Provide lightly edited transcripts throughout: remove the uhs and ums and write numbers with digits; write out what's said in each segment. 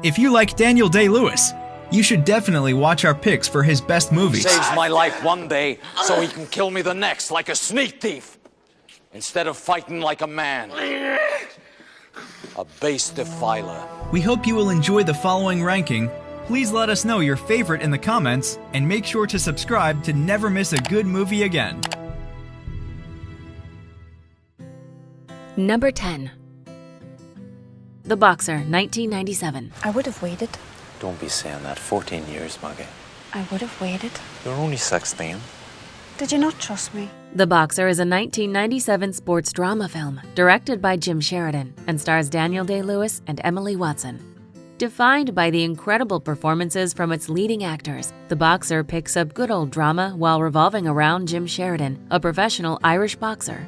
If you like Daniel Day-Lewis, you should definitely watch our picks for his best movies. Saves my life one day so he can kill me the next like a sneak thief. Instead of fighting like a man. A base defiler. We hope you will enjoy the following ranking. Please let us know your favorite in the comments, and make sure to subscribe to never miss a good movie again. Number 10. The Boxer, 1997. I would have waited. Don't be saying that. 14 years, Maggie. I would have waited. You're only 16. Did you not trust me? The Boxer is a 1997 sports drama film directed by Jim Sheridan and stars Daniel Day-Lewis and Emily Watson. Defined by the incredible performances from its leading actors, The Boxer picks up good old drama while revolving around Jim Sheridan, a professional Irish boxer.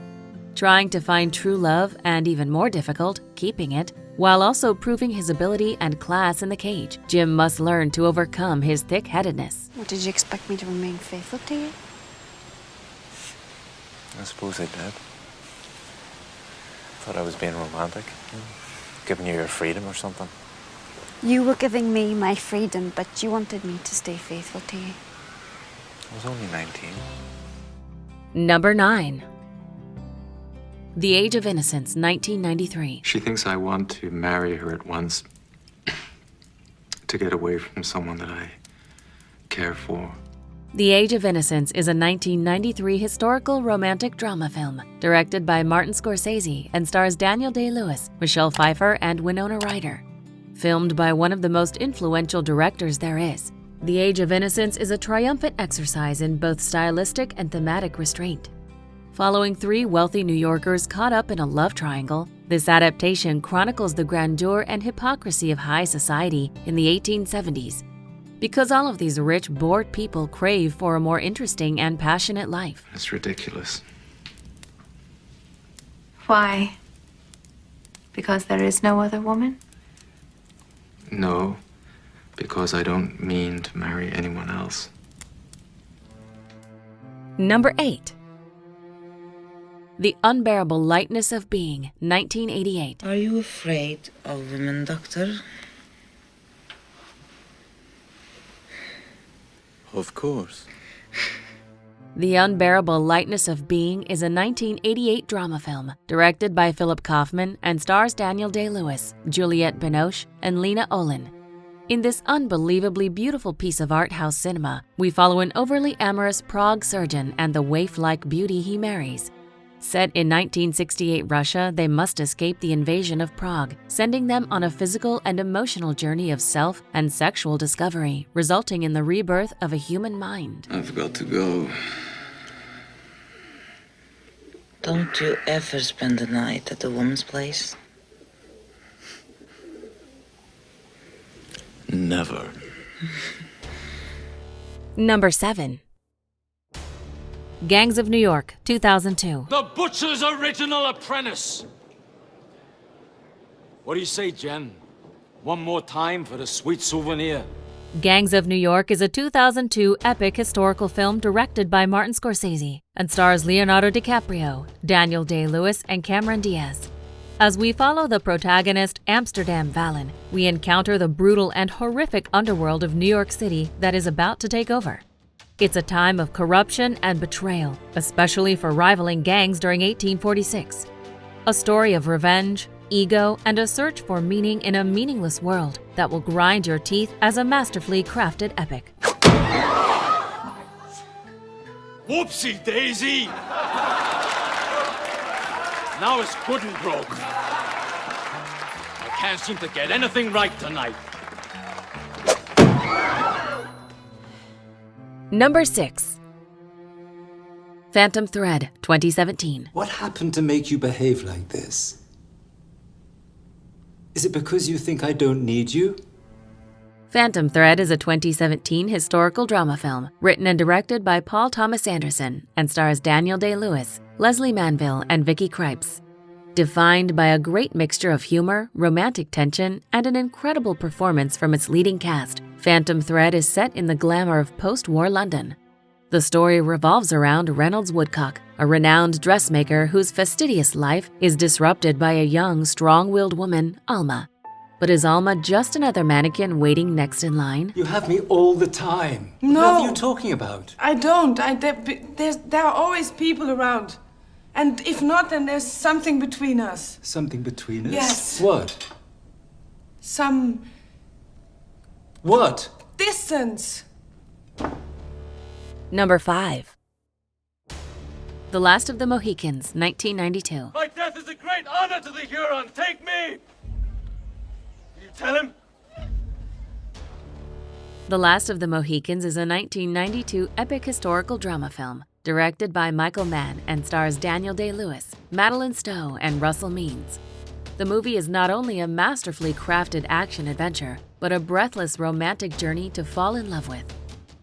Trying to find true love and, even more difficult, keeping it, while also proving his ability and class in the cage, Jim must learn to overcome his thick-headedness. What, did you expect me to remain faithful to you? I suppose I did. Thought I was being romantic. Giving you your freedom or something. You were giving me my freedom, but you wanted me to stay faithful to you. I was only 19. Number 9. The Age of Innocence, 1993. She thinks I want to marry her at once to get away from someone that I care for. The Age of Innocence is a 1993 historical romantic drama film directed by Martin Scorsese and stars Daniel Day-Lewis, Michelle Pfeiffer, and Winona Ryder. Filmed by one of the most influential directors there is, The Age of Innocence is a triumphant exercise in both stylistic and thematic restraint. Following 3 wealthy New Yorkers caught up in a love triangle, this adaptation chronicles the grandeur and hypocrisy of high society in the 1870s. Because all of these rich, bored people crave for a more interesting and passionate life. It's ridiculous. Why? Because there is no other woman? No, because I don't mean to marry anyone else. Number 8. The Unbearable Lightness of Being, 1988. Are you afraid of women, Doctor? Of course. The Unbearable Lightness of Being is a 1988 drama film directed by Philip Kaufman and stars Daniel Day-Lewis, Juliette Binoche, and Lena Olin. In this unbelievably beautiful piece of art house cinema, we follow an overly amorous Prague surgeon and the waif-like beauty he marries. Set in 1968 Russia, they must escape the invasion of Prague, sending them on a physical and emotional journey of self and sexual discovery, resulting in the rebirth of a human mind. I've got to go. Don't you ever spend the night at a woman's place? Never. Number 7. Gangs of New York, 2002. The Butcher's Original Apprentice. What do you say, Jen? One more time for the sweet souvenir. Gangs of New York is a 2002 epic historical film directed by Martin Scorsese and stars Leonardo DiCaprio, Daniel Day-Lewis, and Cameron Diaz. As we follow the protagonist, Amsterdam Valen, we encounter the brutal and horrific underworld of New York City that is about to take over. It's a time of corruption and betrayal, especially for rivaling gangs during 1846. A story of revenge, ego, and a search for meaning in a meaningless world that will grind your teeth as a masterfully crafted epic. Whoopsie daisy! Now it's good and broke. I can't seem to get anything right tonight. Number 6. Phantom Thread, 2017. What happened to make you behave like this? Is it because you think I don't need you? Phantom Thread is a 2017 historical drama film written and directed by Paul Thomas Anderson and stars Daniel Day-Lewis, Leslie Manville, and Vicky Krieps. Defined by a great mixture of humor, romantic tension, and an incredible performance from its leading cast, Phantom Thread is set in the glamour of post-war London. The story revolves around Reynolds Woodcock, a renowned dressmaker whose fastidious life is disrupted by a young, strong-willed woman, Alma. But is Alma just another mannequin waiting next in line? You have me all the time. No. What are you talking about? I don't. There are always people around. And if not, then there's something between us. Something between us? Yes. What? Some What? distance. Number 5. The Last of the Mohicans, 1992. My death is a great honor to the Huron. Take me! You tell him? The Last of the Mohicans is a 1992 epic historical drama film, directed by Michael Mann and stars Daniel Day-Lewis, Madeline Stowe, and Russell Means. The movie is not only a masterfully crafted action-adventure, but a breathless romantic journey to fall in love with.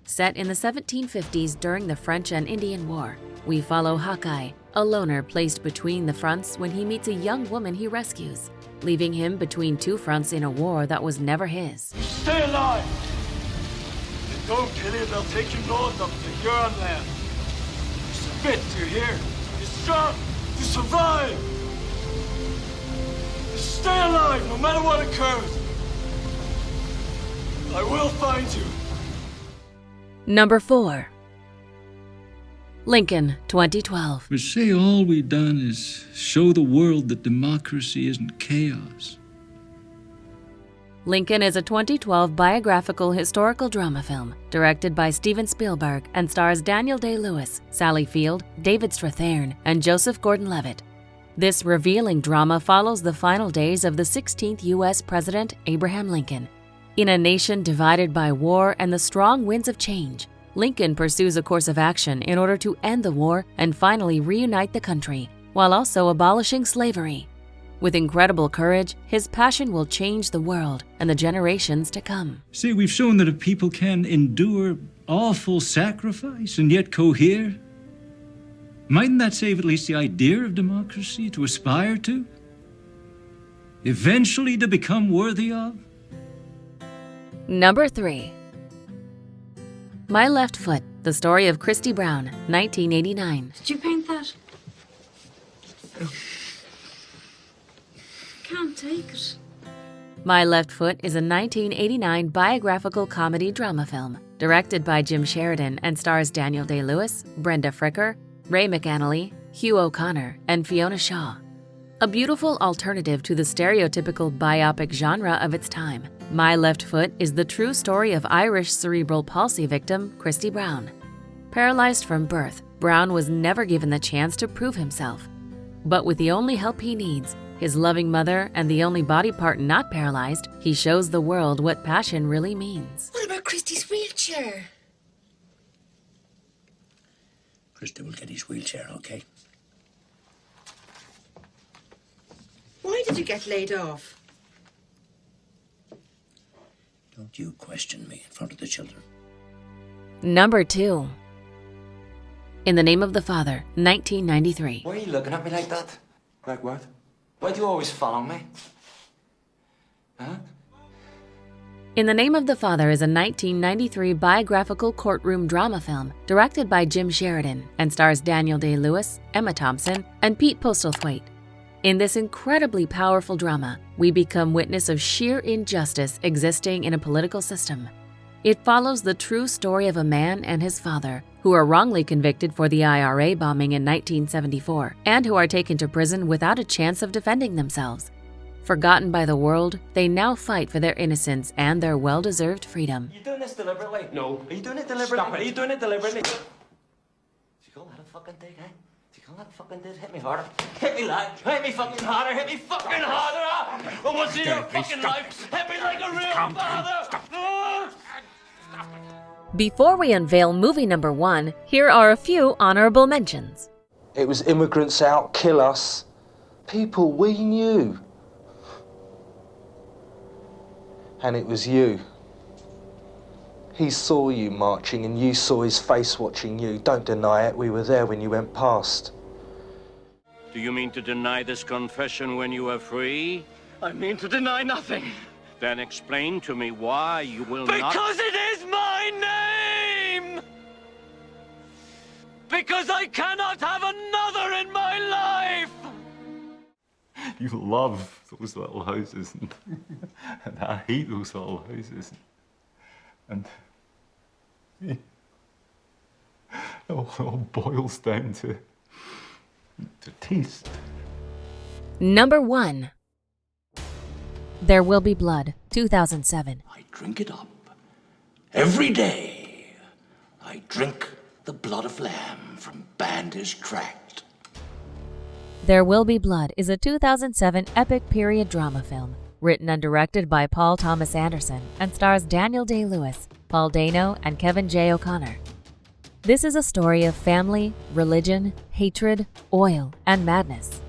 Set in the 1750s during the French and Indian War, we follow Hawkeye, a loner placed between the fronts when he meets a young woman he rescues, leaving him between two fronts in a war that was never his. Stay alive! If they don't kill you, they'll take you north up to Huron land. You submit, you hear? You're strong, you survive! You stay alive no matter what occurs. I will find you. Number 4. Lincoln, 2012. We say all we've done is show the world that democracy isn't chaos. Lincoln is a 2012 biographical historical drama film directed by Steven Spielberg and stars Daniel Day-Lewis, Sally Field, David Strathairn, and Joseph Gordon-Levitt. This revealing drama follows the final days of the 16th U.S. President Abraham Lincoln. In a nation divided by war and the strong winds of change, Lincoln pursues a course of action in order to end the war and finally reunite the country, while also abolishing slavery. With incredible courage, his passion will change the world and the generations to come. See, we've shown that a people can endure awful sacrifice and yet cohere. Mightn't that save at least the idea of democracy to aspire to? Eventually to become worthy of? Number 3. My Left Foot, the story of Christy Brown, 1989. Did you paint that? Can't take it. My Left Foot is a 1989 biographical comedy drama film, directed by Jim Sheridan and stars Daniel Day-Lewis, Brenda Fricker, Ray McAnally, Hugh O'Connor, and Fiona Shaw. A beautiful alternative to the stereotypical biopic genre of its time, My Left Foot is the true story of Irish cerebral palsy victim Christy Brown. Paralyzed from birth, Brown was never given the chance to prove himself. But with the only help he needs, his loving mother, and the only body part not paralyzed, he shows the world what passion really means. What about Christy's wheelchair? Christy will get his wheelchair, okay? Why did you get laid off? Don't you question me in front of the children. Number 2. In the Name of the Father, 1993. Why are you looking at me like that? Like what? Why do you always follow me? Huh? In the Name of the Father is a 1993 biographical courtroom drama film directed by Jim Sheridan and stars Daniel Day-Lewis, Emma Thompson, and Pete Postlethwaite. In this incredibly powerful drama, we become witness of sheer injustice existing in a political system. It follows the true story of a man and his father who are wrongly convicted for the IRA bombing in 1974 and who are taken to prison without a chance of defending themselves. Forgotten by the world, they now fight for their innocence and their well-deserved freedom. Are you doing this deliberately? No. Are you doing it deliberately? Stop it. Are you doing it deliberately? Did you call that a fucking dig, eh? Did you call that a fucking dig? Hit me harder. Hit me, lad. Hit me fucking harder. Hit me fucking harder. And what's in your fucking life? Hit me like a real father. Before we unveil movie number 1, here are a few honorable mentions. It was immigrants out, kill us. People we knew. And it was you. He saw you marching and you saw his face watching you. Don't deny it, we were there when you went past. Do you mean to deny this confession when you are free? I mean to deny nothing. Then explain to me why you will not... Because it is my name! Because I cannot have another in my life! You love those little houses, and I hate those little houses. And it all boils down to taste. Number 1. There Will Be Blood, 2007. I drink it up. Every day, I drink the blood of lamb from Bandish Tract. There Will Be Blood is a 2007 epic period drama film, written and directed by Paul Thomas Anderson and stars Daniel Day-Lewis, Paul Dano, and Kevin J. O'Connor. This is a story of family, religion, hatred, oil, and madness.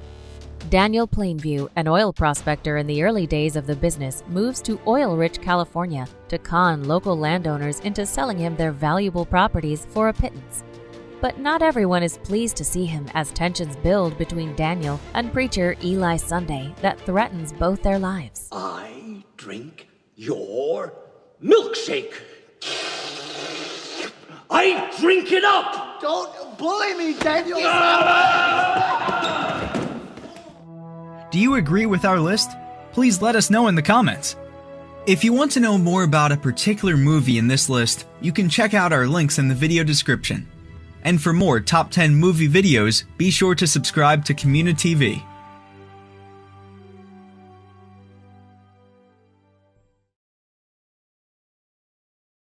Daniel Plainview, an oil prospector in the early days of the business, moves to oil-rich California to con local landowners into selling him their valuable properties for a pittance. But not everyone is pleased to see him as tensions build between Daniel and preacher Eli Sunday that threatens both their lives. I drink your milkshake. I drink it up! Don't bully me, Daniel! Do you agree with our list? Please let us know in the comments. If you want to know more about a particular movie in this list, you can check out our links in the video description. And for more top 10 movie videos, be sure to subscribe to communiTV.